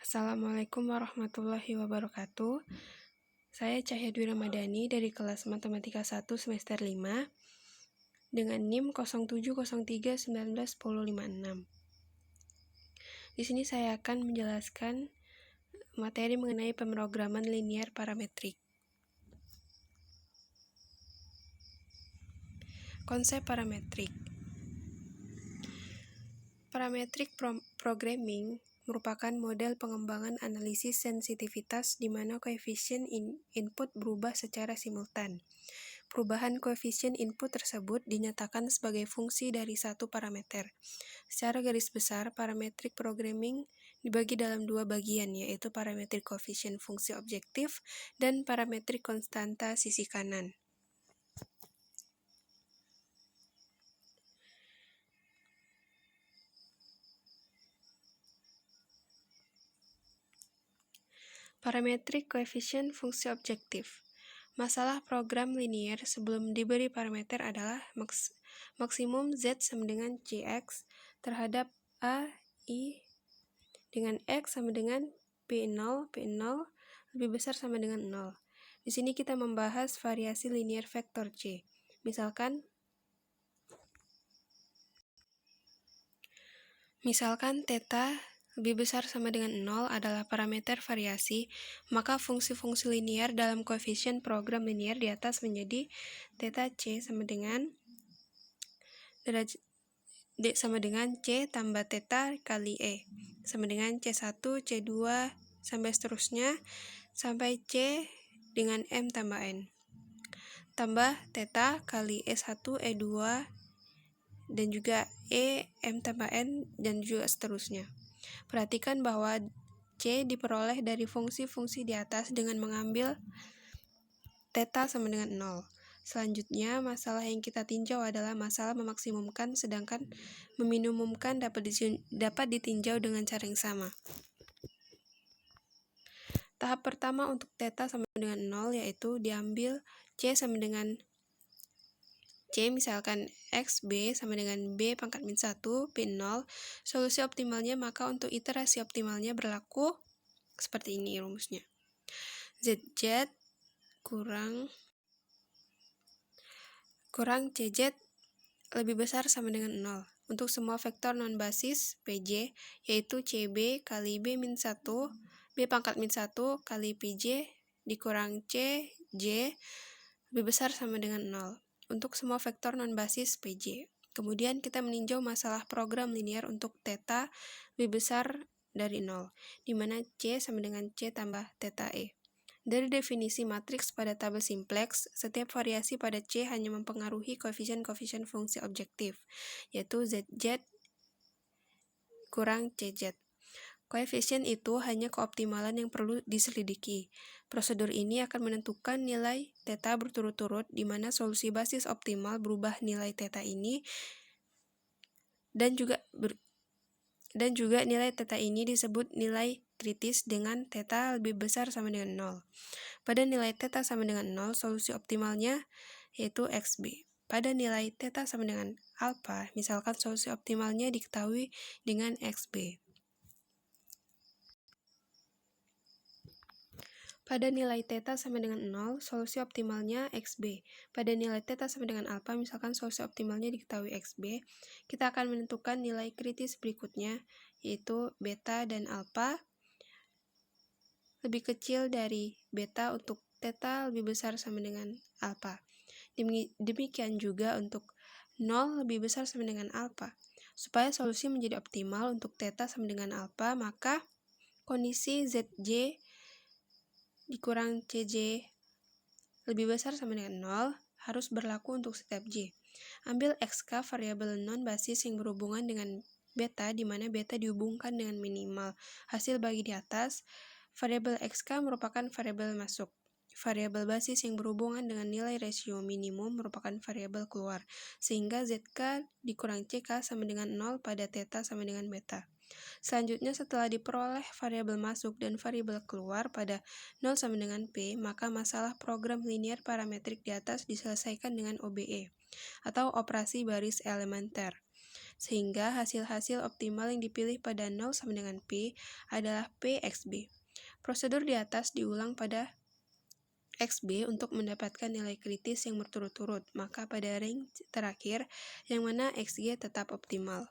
Assalamualaikum warahmatullahi wabarakatuh. Saya Cahya Dwi Ramadhani dari kelas Matematika 1 semester 5 dengan NIM 0703191056. Di sini saya akan menjelaskan materi mengenai pemrograman linear parametrik. Konsep parametrik. Parametric programming merupakan model pengembangan analisis sensitivitas di mana koefisien input berubah secara simultan. Perubahan koefisien input tersebut dinyatakan sebagai fungsi dari satu parameter. Secara garis besar, parametric programming dibagi dalam dua bagian, yaitu parametric koefisien fungsi objektif dan parametric konstanta sisi kanan. Parametric koefisien fungsi objektif. Masalah program linear sebelum diberi parameter adalah maksimum Z sama dengan Cx terhadap A, I dengan X sama dengan P0 lebih besar sama dengan 0. Di sini kita membahas variasi linear vektor C. Misalkan θ lebih besar sama dengan 0 adalah parameter variasi, maka fungsi-fungsi linear dalam koefisien program linear di atas menjadi θc sama dengan C tambah θ kali E sama dengan C1, C2, sampai seterusnya, sampai C dengan M tambah N. Tambah θ kali E1, E2, dan juga E, M tambah N, dan juga seterusnya. Perhatikan bahwa C diperoleh dari fungsi-fungsi di atas dengan mengambil θ sama dengan 0. Selanjutnya, masalah yang kita tinjau adalah masalah memaksimumkan sedangkan meminimumkan dapat ditinjau dengan cara yang sama. Tahap pertama untuk θ sama dengan 0 yaitu diambil C sama dengan C, misalkan XB sama dengan B pangkat min 1, P0, solusi optimalnya maka untuk iterasi optimalnya berlaku seperti ini rumusnya. ZZ kurang CZ lebih besar sama dengan 0. Untuk semua vektor non-basis PJ, yaitu CB kali B min 1, B pangkat min 1 kali PJ dikurang CJ lebih besar sama dengan 0. Untuk semua vektor non-basis PJ. Kemudian kita meninjau masalah program linear untuk θ lebih besar dari 0, di mana C sama dengan C tambah θe. Dari definisi matriks pada tabel simplex, setiap variasi pada C hanya mempengaruhi koefisien-koefisien fungsi objektif, yaitu ZZ kurang CZ. Koefisien itu hanya keoptimalan yang perlu diselidiki. Prosedur ini akan menentukan nilai θ berturut-turut di mana solusi basis optimal berubah nilai θ ini dan juga nilai θ ini disebut nilai kritis dengan θ lebih besar sama dengan 0. Pada nilai θ sama dengan 0, solusi optimalnya yaitu XB. Pada nilai θ sama dengan alfa, misalkan solusi optimalnya diketahui dengan XB. Pada nilai θ sama dengan 0, solusi optimalnya XB. Pada nilai θ sama dengan alfa, misalkan solusi optimalnya diketahui XB, kita akan menentukan nilai kritis berikutnya, yaitu beta dan alfa lebih kecil dari beta untuk θ lebih besar sama dengan alfa. Demikian juga untuk 0 lebih besar sama dengan alfa. Supaya solusi menjadi optimal untuk θ sama dengan alfa, maka kondisi ZJ dikurang CJ lebih besar sama dengan 0 harus berlaku untuk setiap J. Ambil XK variabel non-basis yang berhubungan dengan beta, di mana beta dihubungkan dengan minimal. Hasil bagi di atas, variabel XK merupakan variabel masuk. Variabel basis yang berhubungan dengan nilai rasio minimum merupakan variabel keluar, sehingga ZK dikurang CK sama dengan 0 pada θ sama dengan beta. Selanjutnya, setelah diperoleh variabel masuk dan variabel keluar pada 0 sama dengan P, maka masalah program linear parametrik di atas diselesaikan dengan OBE, atau operasi baris elementer. sehingga hasil-hasil optimal yang dipilih pada 0 sama dengan P adalah PXB. Prosedur di atas diulang pada XB untuk mendapatkan nilai kritis yang berturut-turut, maka pada range terakhir, yang mana XG tetap optimal.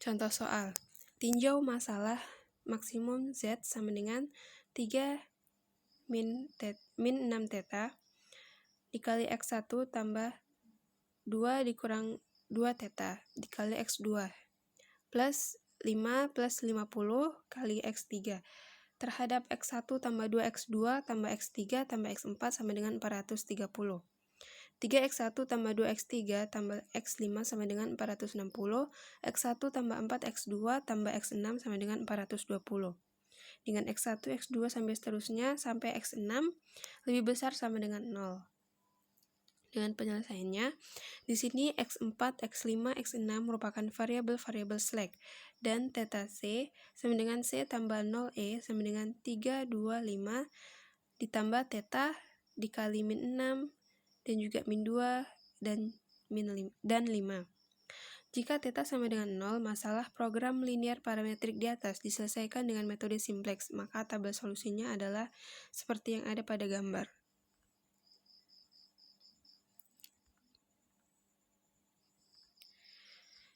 Contoh soal, tinjau masalah maksimum Z sama dengan 3 min 6 theta dikali X1 tambah 2 dikurang 2 theta dikali X2 plus 5 plus 50 kali X3 terhadap X1 tambah 2X2 tambah X3 tambah X4 sama dengan 430. 3X1 tambah 2X3 tambah X5 sama dengan 460. X1 tambah 4X2 tambah X6 sama dengan 420. Dengan X1, X2 sampai seterusnya sampai X6 lebih besar sama dengan 0. Dengan penyelesaiannya, di sini X4, X5, X6 merupakan variabel-variabel slack, dan theta C sama dengan C tambah 0E sama dengan 3, 2, 5, ditambah theta dikali min 6, dan juga min 2, dan 5. Jika theta sama dengan 0, masalah program linear parametrik di atas diselesaikan dengan metode simplex, maka tabel solusinya adalah seperti yang ada pada gambar.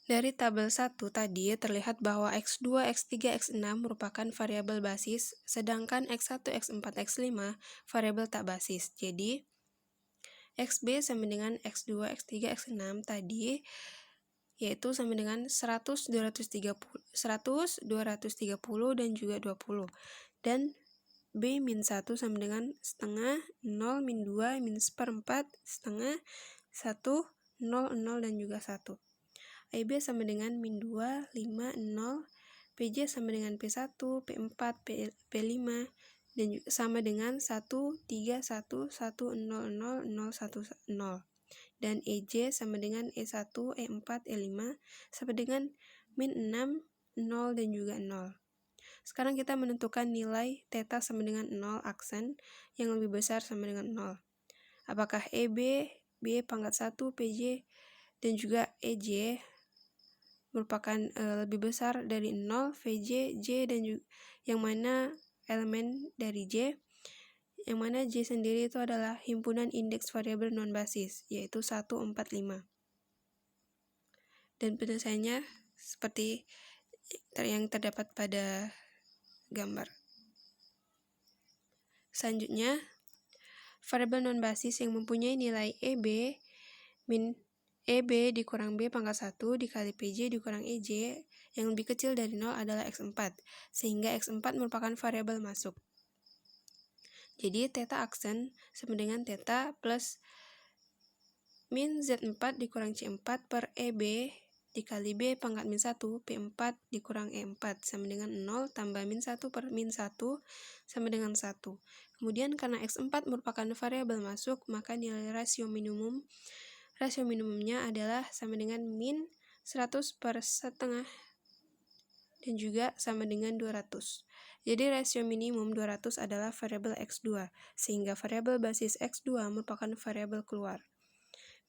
Dari tabel 1 tadi terlihat bahwa X2, X3, X6 merupakan variabel basis, sedangkan X1, X4, X5 variabel tak basis. Jadi, XB sama dengan X2, X3, X6 tadi yaitu sama dengan 100, 230, dan juga 20. Dan B-1 sama dengan setengah, 0, min 2, min seperempat, setengah, 1, 0, 0, dan juga 1. IB sama dengan min 2, 5, 0, PJ sama dengan P1, P4, P5, dan juga sama dengan 1, 3, 1, 1, 0, 0, 0, 1, 0. Dan EJ sama dengan E1, E4, E5, sama dengan min 6, 0, dan juga 0. Sekarang kita menentukan nilai theta sama dengan 0 aksen yang lebih besar sama dengan 0. Apakah EB, B pangkat 1, PJ, dan juga EJ merupakan lebih besar dari 0, VJ, J, dan juga yang mana elemen dari J, yang mana J sendiri itu adalah himpunan indeks variabel non-basis, yaitu 1, 4, 5. Dan penyelesaiannya seperti yang terdapat pada gambar. Selanjutnya, variabel non-basis yang mempunyai nilai EB min EB dikurang B pangkat 1 dikali PJ dikurang EJ yang lebih kecil dari 0 adalah X4, sehingga X4 merupakan variabel masuk. Jadi, theta aksen sama dengan theta plus min Z4 dikurang C4 per EB dikali B pangkat min 1 P4 dikurang E4 sama dengan 0 tambah min 1 per min 1 sama dengan 1. Kemudian karena X4 merupakan variabel masuk, maka nilai rasio minimumnya adalah sama dengan min 100 per setengah dan juga sama dengan 200. Jadi rasio minimum 200 adalah variabel X2, sehingga variabel basis X2 merupakan variabel keluar.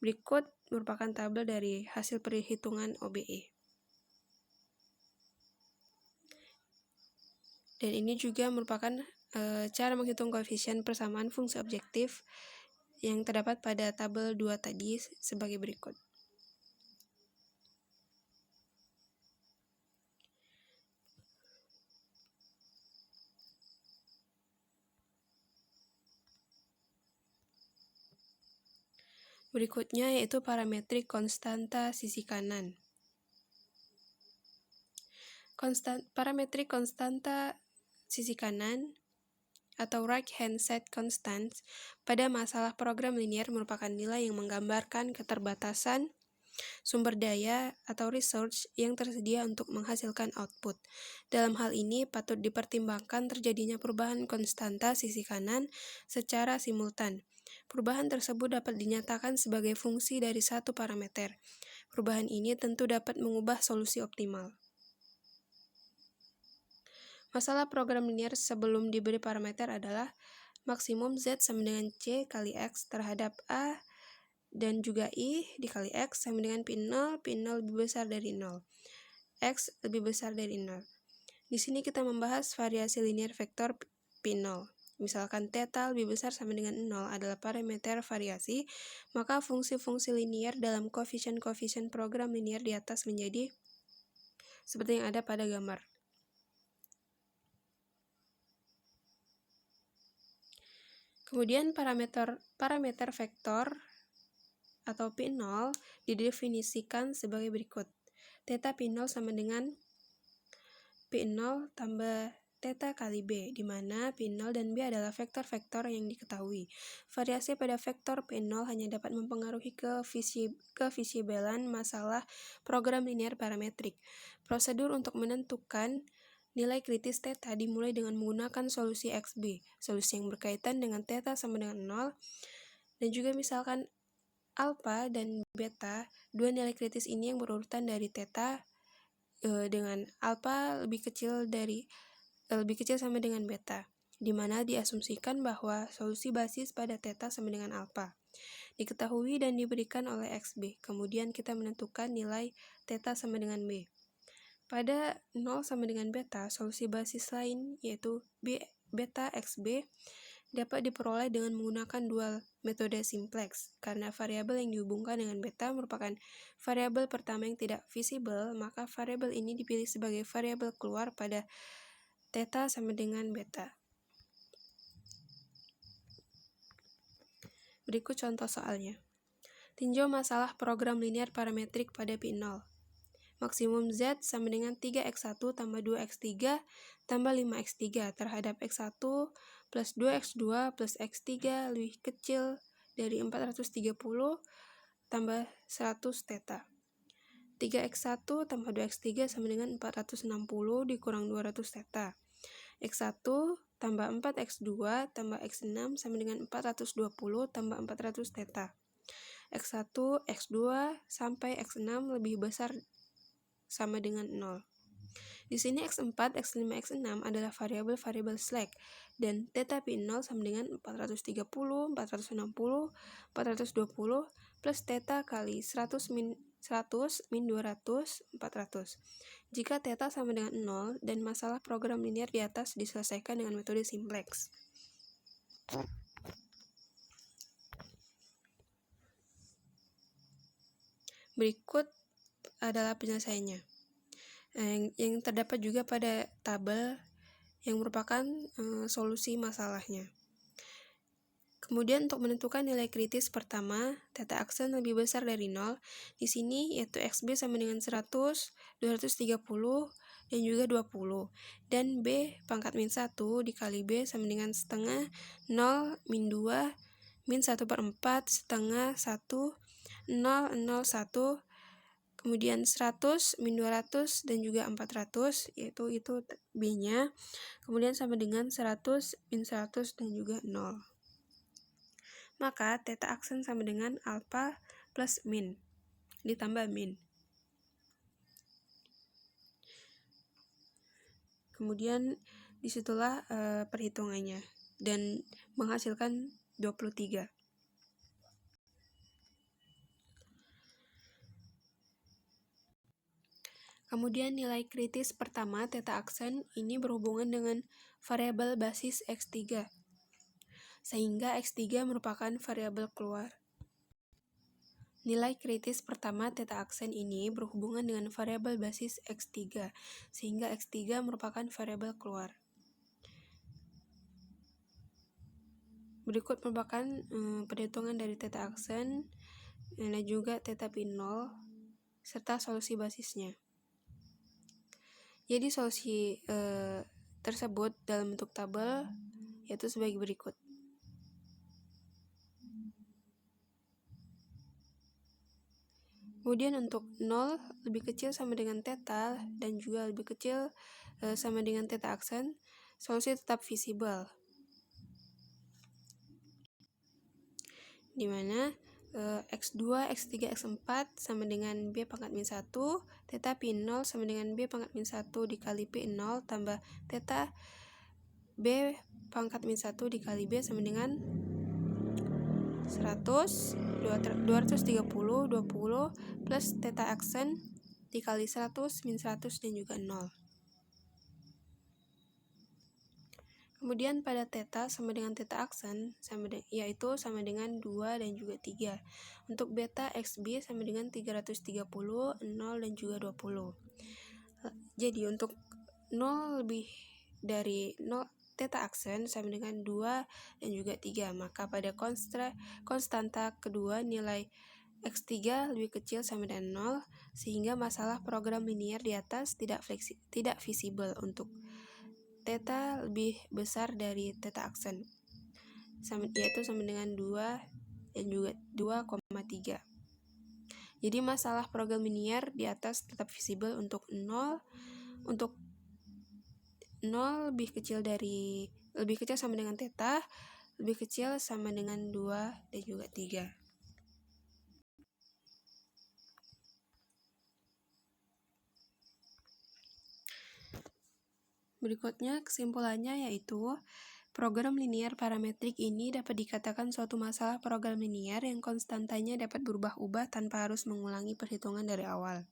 Berikut merupakan tabel dari hasil perhitungan OBE. Dan ini juga merupakan cara menghitung koefisien persamaan fungsi objektif yang terdapat pada tabel 2 tadi sebagai berikut. Berikutnya yaitu parametrik konstanta sisi kanan. Parametrik konstanta sisi kanan atau right hand side constant pada masalah program linear merupakan nilai yang menggambarkan keterbatasan sumber daya atau resource yang tersedia untuk menghasilkan output. Dalam hal ini patut dipertimbangkan terjadinya perubahan konstanta sisi kanan secara simultan. Perubahan tersebut dapat dinyatakan sebagai fungsi dari satu parameter. Perubahan ini tentu dapat mengubah solusi optimal. Masalah program linear sebelum diberi parameter adalah maksimum Z sama dengan C kali X terhadap A dan juga I dikali X sama dengan P0 lebih besar dari 0. X lebih besar dari 0. Di sini kita membahas variasi linear vektor P0. Misalkan theta lebih besar sama dengan 0 adalah parameter variasi, maka fungsi-fungsi linear dalam koefisien-koefisien program linear di atas menjadi seperti yang ada pada gambar. Kemudian parameter vektor atau P0 didefinisikan sebagai berikut. Theta P0 sama dengan P0 tambah theta kali B, di mana P0 dan B adalah vektor-vektor yang diketahui. Variasi pada vektor P0 hanya dapat mempengaruhi kevisibelan masalah program linear parametrik. Prosedur untuk menentukan nilai kritis theta dimulai dengan menggunakan solusi XB, solusi yang berkaitan dengan theta sama dengan 0, dan juga misalkan alfa dan beta, dua nilai kritis ini yang berurutan dari theta dengan alfa lebih kecil sama dengan beta, di mana diasumsikan bahwa solusi basis pada theta sama dengan alfa diketahui dan diberikan oleh XB. Kemudian kita menentukan nilai theta sama dengan B. Pada 0 sama dengan beta, solusi basis lain yaitu beta XB dapat diperoleh dengan menggunakan dual metode simplex. Karena variabel yang dihubungkan dengan beta merupakan variabel pertama yang tidak visible, maka variabel ini dipilih sebagai variabel keluar pada theta sama dengan beta. Berikut contoh soalnya. Tinjau masalah program linear parametrik pada P0. Maksimum Z sama dengan 3x1 tambah 2x3 tambah 5x3 terhadap x1 plus 2x2 plus x3 lebih kecil dari 430 tambah 100 theta. 3x1 tambah 2x3 sama dengan 460 dikurang 200 theta. x1 tambah 4x2 tambah x6 sama dengan 420 tambah 400 theta. x1, x2 sampai x6 lebih besar sama dengan 0. Di sini x4, x5, x6 adalah variabel-variabel slack dan theta P0 sama dengan 430, 460, 420 plus theta kali 100 min 200, 400. Jika theta sama dengan 0 dan masalah program linear di atas diselesaikan dengan metode simplex. Berikut adalah penyelesaiannya. Yang terdapat juga pada tabel yang merupakan solusi masalahnya. Kemudian untuk menentukan nilai kritis pertama, theta aksen lebih besar dari 0, di sini yaitu XB sama dengan 100, 230, dan juga 20. Dan B pangkat min 1 dikali B sama dengan setengah 0 min 2 min 1/4 setengah 1 0 0 1, kemudian 100 min 200 dan juga 400, yaitu itu B-nya, kemudian sama dengan 100 min 100 dan juga 0. Maka theta aksen sama dengan alfa plus min ditambah min. Kemudian disitulah perhitungannya dan menghasilkan 23. Kemudian nilai kritis pertama theta aksen ini berhubungan dengan variabel basis X3, sehingga X3 merupakan variabel keluar. Nilai kritis pertama theta aksen ini berhubungan dengan variabel basis X3, sehingga X3 merupakan variabel keluar. Berikut merupakan perhitungan dari theta aksen dan juga theta P0 serta solusi basisnya. Jadi solusi tersebut dalam bentuk tabel yaitu sebagai berikut. Kemudian untuk 0 lebih kecil sama dengan theta dan juga lebih kecil sama dengan theta aksen, solusi tetap visible. Di mana X2, X3, X4 sama dengan B pangkat min 1, theta P0 sama dengan B pangkat min 1 dikali P0 tambah theta B pangkat min 1 dikali B sama dengan 100, 230, 20, plus theta aksen dikali 100, min 100, dan juga 0. Kemudian pada theta sama dengan theta aksen, yaitu sama dengan 2 dan juga 3. Untuk beta XB sama dengan 330, 0, dan juga 20. Jadi untuk 0 lebih dari 0, theta aksen sama dengan 2 dan juga 3. Maka pada konstanta kedua nilai X3 lebih kecil sama dengan 0, sehingga masalah program linier di atas tidak visible untuk theta lebih besar dari theta aksen, yaitu sama dengan 2 dan juga 2,3. Jadi masalah program linier di atas tetap visible untuk 0 lebih kecil sama dengan theta, lebih kecil sama dengan 2 dan juga 3. Berikutnya kesimpulannya yaitu program linier parametrik ini dapat dikatakan suatu masalah program linier yang konstantanya dapat berubah-ubah tanpa harus mengulangi perhitungan dari awal.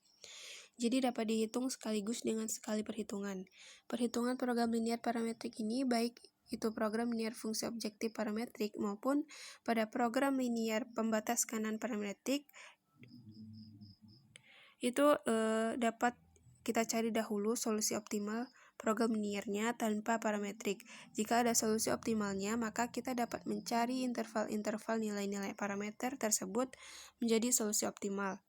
Jadi dapat dihitung sekaligus dengan sekali perhitungan. Perhitungan program linier parametrik ini baik itu program linier fungsi objektif parametrik maupun pada program linier pembatas kanan parametrik itu dapat kita cari dahulu solusi optimal program liniernya tanpa parametrik. Jika ada solusi optimalnya, maka kita dapat mencari interval-interval nilai-nilai parameter tersebut menjadi solusi optimal.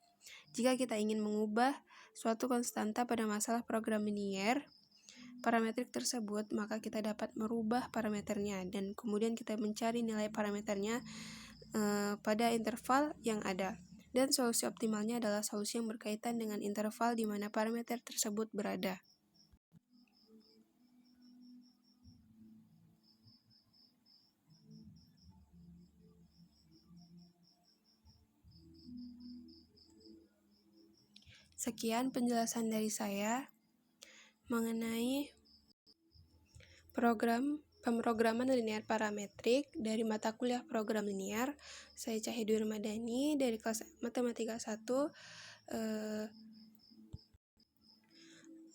Jika kita ingin mengubah suatu konstanta pada masalah program linier parametrik tersebut, maka kita dapat merubah parameternya dan kemudian kita mencari nilai parameternya pada interval yang ada. Dan solusi optimalnya adalah solusi yang berkaitan dengan interval di mana parameter tersebut berada. Sekian penjelasan dari saya mengenai pemrograman linear parametrik dari mata kuliah program linear. Saya Cahidul Ramadhani dari kelas Matematika 1.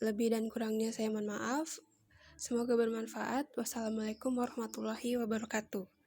Lebih dan kurangnya saya mohon maaf. Semoga bermanfaat. Wassalamualaikum warahmatullahi wabarakatuh.